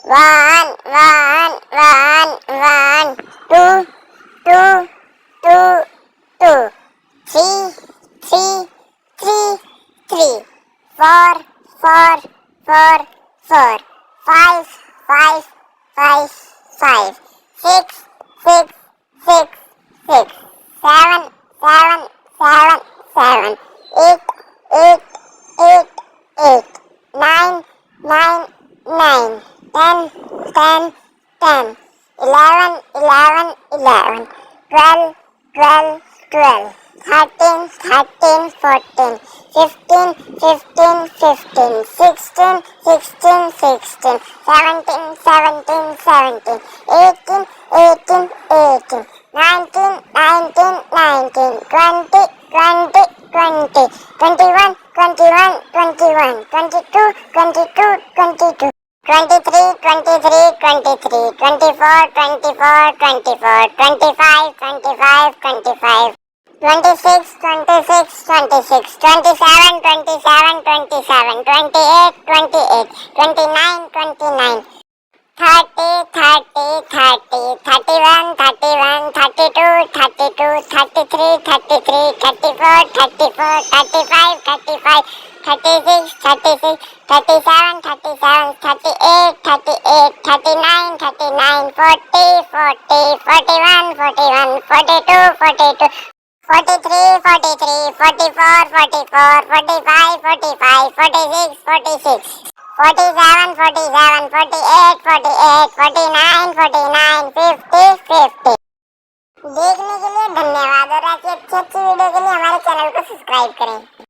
One, one, one, one. Two, two, two, two. Three, three, three, three. Four, four, four, four. Five, five, five, five. Six, six, six, six. Seven, seven, seven, seven. Eight, eight, eight, eight. Nine, nine, nine. 10, 10, 10. 11, 11, 11. 12, 12, 12. 13, 13, 14. 15, 15, 15. 16, 16, 16. 17, 17, 17. 18, 18, 18. 19, 19, 19. 20, 20, 20. 21, 21, 21. 22, 22, 22. 23, 23, 23, 24, 24, 24, 25, 25, 25, 26, 26, 26, 27, 27, 27, 28, 28, 29, 29, 30, 30, 30, 31, 31, 32, 32, 33, 33, 34, 34, 35, 35, 36, 36, 37, 37, 38, 38, 39, 39, 40, 40, 41, 41, 42, 42, 43, 43, 44, 44, 45, 45, 46, 46, 47, 47, 48, 48, 49, 49, 50, 50. देखने के लिए धन्यवाद और ऐसी अच्छी अच्छी video के लिए हमारे चैनल को सब्सक्राइब करें।